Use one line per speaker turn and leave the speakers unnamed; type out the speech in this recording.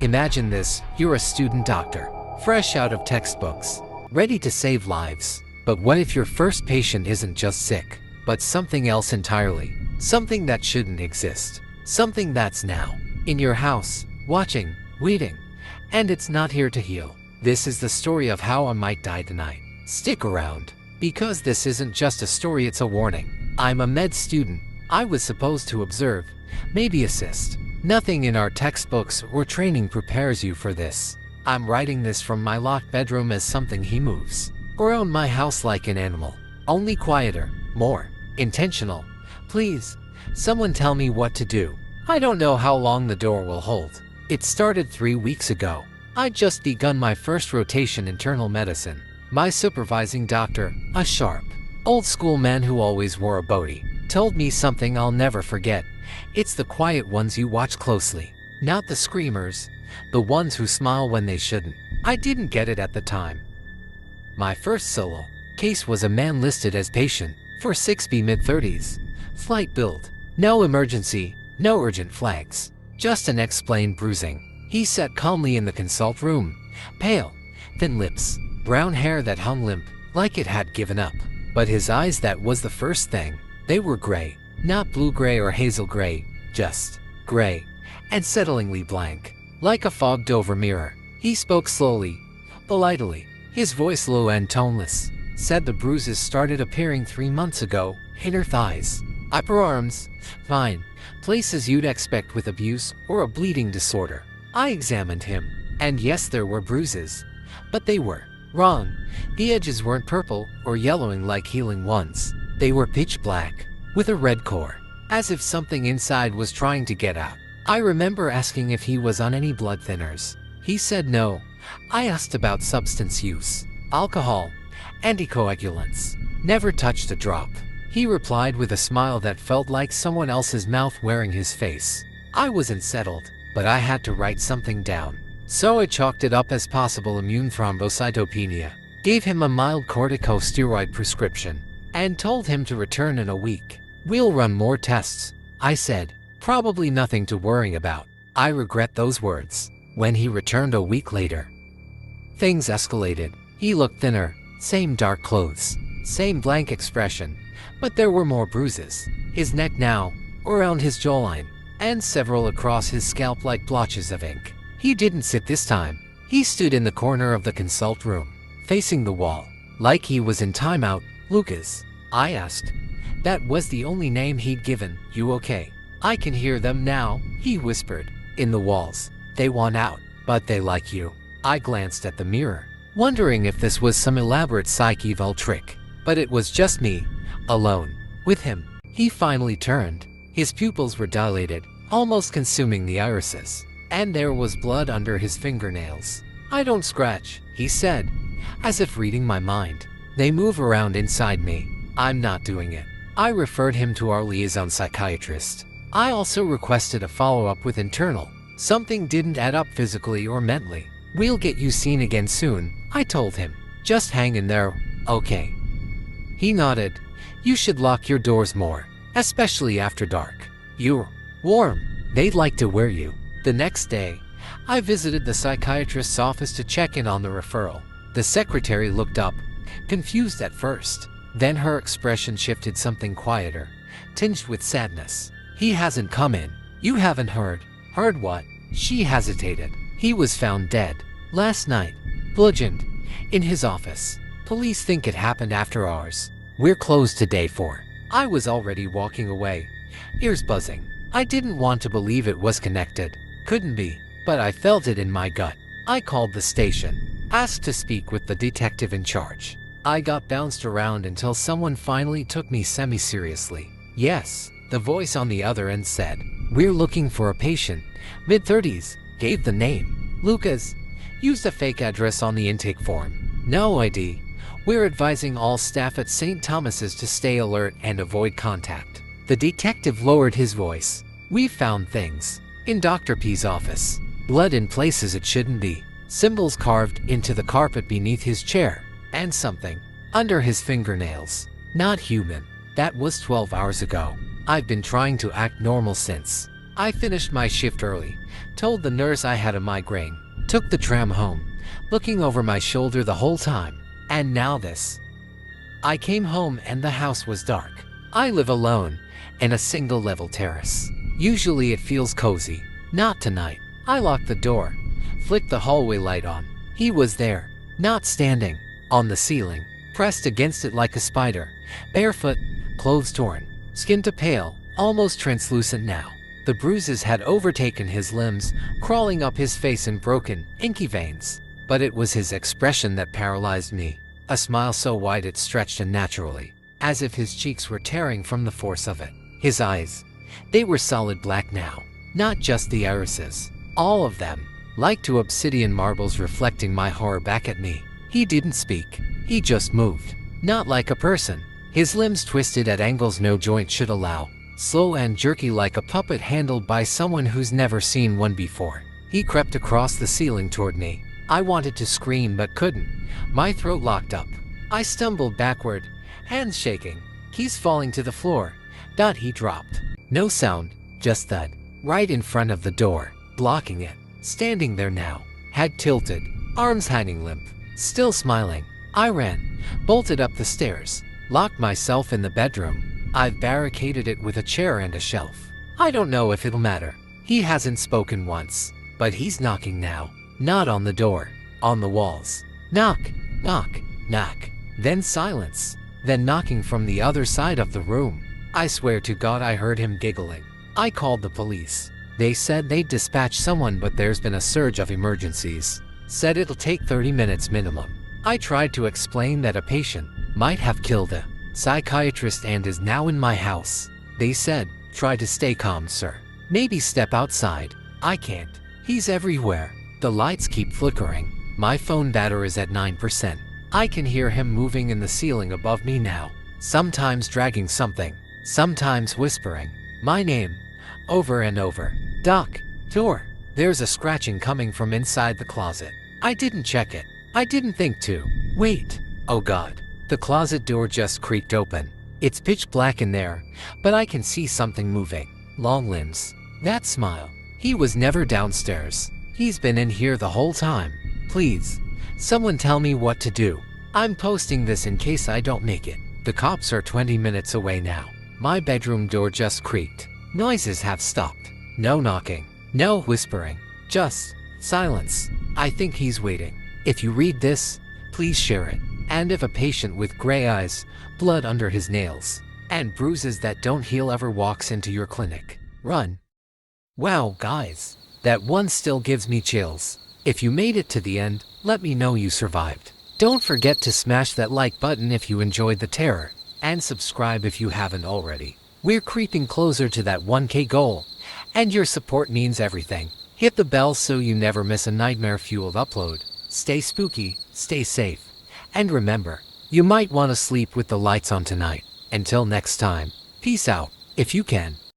Imagine this, you're a student doctor, fresh out of textbooks, ready to save lives. But what if your first patient isn't just sick, but something else entirely? Something that shouldn't exist. Something that's now in your house, watching, waiting, and it's not here to heal. This is the story of how I might die tonight. Stick around, because this isn't just a story, it's a warning. I'm a med student. I was supposed to observe, maybe assist. Nothing in our textbooks or training prepares you for this. I'm writing this from my locked bedroom as something he moves around my house like an animal. Only quieter, more intentional. Please, someone tell me what to do. I don't know how long the door will hold. It started 3 weeks ago. I'd just begun my first rotation internal medicine. My supervising doctor, a sharp, old-school man who always wore a body, told me something I'll never forget. It's the quiet ones you watch closely, not the screamers, the ones who smile when they shouldn't. I didn't get it at the time. My first solo case was a man listed as patient for 6B mid-30s, flight build, no emergency, no urgent flags, just unexplained bruising. He sat calmly in the consult room, pale, thin lips, brown hair that hung limp, like it had given up. But his eyes, that was the first thing. They were gray, not blue-gray or hazel gray, just gray, and settlingly blank, like a fogged-over mirror. He spoke slowly, politely, his voice low and toneless. Said the bruises started appearing 3 months ago, inner thighs, upper arms, fine, places you'd expect with abuse or a bleeding disorder. I examined him, and yes, there were bruises, but they were wrong. The edges weren't purple or yellowing like healing ones. They were pitch black, with a red core, as if something inside was trying to get out. I remember asking if he was on any blood thinners. He said no. I asked about substance use, alcohol, anticoagulants. Never touched a drop. He replied with a smile that felt like someone else's mouth wearing his face. I wasn't settled, but I had to write something down. So I chalked it up as possible immune thrombocytopenia, gave him a mild corticosteroid prescription, and told him to return in a week. We'll run more tests, I said. Probably nothing to worry about. I regret those words. When he returned a week later, things escalated. He looked thinner, same dark clothes, same blank expression, but there were more bruises. His neck now, around his jawline, and several across his scalp like blotches of ink. He didn't sit this time. He stood in the corner of the consult room, facing the wall, like he was in timeout. Lucas, I asked. That was the only name he'd given. You okay? I can hear them now, he whispered. In the walls. They want out, but they like you. I glanced at the mirror, wondering if this was some elaborate psych eval trick. But it was just me, alone, with him. He finally turned. His pupils were dilated, almost consuming the irises, and there was blood under his fingernails. I don't scratch, he said, as if reading my mind. They move around inside me. I'm not doing it. I referred him to our liaison psychiatrist. I also requested a follow-up with internal. Something didn't add up physically or mentally. We'll get you seen again soon, I told him. Just hang in there, okay? He nodded. You should lock your doors more, especially after dark. You're warm. They'd like to wear you. The next day, I visited the psychiatrist's office to check in on the referral. The secretary looked up, confused at first. Then her expression shifted, something quieter, tinged with sadness. He hasn't come in. You haven't heard. Heard what? She hesitated. He was found dead last night, bludgeoned, in his office. Police think it happened after hours. We're closed today for. I was already walking away, ears buzzing. I didn't want to believe it was connected. Couldn't be, but I felt it in my gut. I called the station, asked to speak with the detective in charge. I got bounced around until someone finally took me semi-seriously. Yes, the voice on the other end said, we're looking for a patient, mid-30s, gave the name. Lucas, used a fake address on the intake form. No ID. We're advising all staff at St. Thomas's to stay alert and avoid contact. The detective lowered his voice. We've found things in Dr. P's office. Blood in places it shouldn't be. Symbols carved into the carpet beneath his chair. And something under his fingernails. Not human. That was 12 hours ago. I've been trying to act normal since. I finished my shift early, told the nurse I had a migraine, took the tram home, looking over my shoulder the whole time, and now this. I came home and the house was dark. I live alone, in a single-level terrace. Usually it feels cozy. Not tonight. I locked the door, flicked the hallway light on. He was there, not standing, on the ceiling, pressed against it like a spider, barefoot, clothes torn, skin to pale, almost translucent now. The bruises had overtaken his limbs, crawling up his face in broken, inky veins. But it was his expression that paralyzed me, a smile so wide it stretched unnaturally, as if his cheeks were tearing from the force of it. His eyes, they were solid black now, not just the irises, all of them, like two obsidian marbles reflecting my horror back at me. He didn't speak, he just moved, not like a person. His limbs twisted at angles no joint should allow, slow and jerky like a puppet handled by someone who's never seen one before. He crept across the ceiling toward me. I wanted to scream but couldn't, my throat locked up. I stumbled backward, hands shaking, keys falling to the floor. He dropped. No sound, just thud, right in front of the door, blocking it. Standing there now, head tilted, arms hanging limp, still smiling. I ran, bolted up the stairs, locked myself in the bedroom. I've barricaded it with a chair and a shelf. I don't know if it'll matter. He hasn't spoken once, but he's knocking now. Not on the door, on the walls. Knock, knock, knock. Then silence. Then knocking from the other side of the room. I swear to God I heard him giggling. I called the police. They said they'd dispatch someone, but there's been a surge of emergencies. Said it'll take 30 minutes minimum. I tried to explain that a patient might have killed a psychiatrist and is now in my house. They said, try to stay calm, sir. Maybe step outside. I can't. He's everywhere. The lights keep flickering. My phone battery is at 9%. I can hear him moving in the ceiling above me now. Sometimes dragging something. Sometimes whispering my name over and over. Doc, door. There's a scratching coming from inside the closet. I didn't check it. I didn't think to. Wait. Oh God. The closet door just creaked open. It's pitch black in there, but I can see something moving. Long limbs. That smile. He was never downstairs. He's been in here the whole time. Please, someone tell me what to do. I'm posting this in case I don't make it. The cops are 20 minutes away now. My bedroom door just creaked. Noises have stopped. No knocking. No whispering. Just silence. I think he's waiting. If you read this, please share it. And if a patient with gray eyes, blood under his nails, and bruises that don't heal ever walks into your clinic, run. Wow, guys. That one still gives me chills. If you made it to the end, let me know you survived. Don't forget to smash that like button if you enjoyed the terror, and subscribe if you haven't already. We're creeping closer to that 1K goal, and your support means everything. Hit the bell so you never miss a nightmare-fueled upload. Stay spooky, stay safe, and remember, you might want to sleep with the lights on tonight. Until next time, peace out, if you can.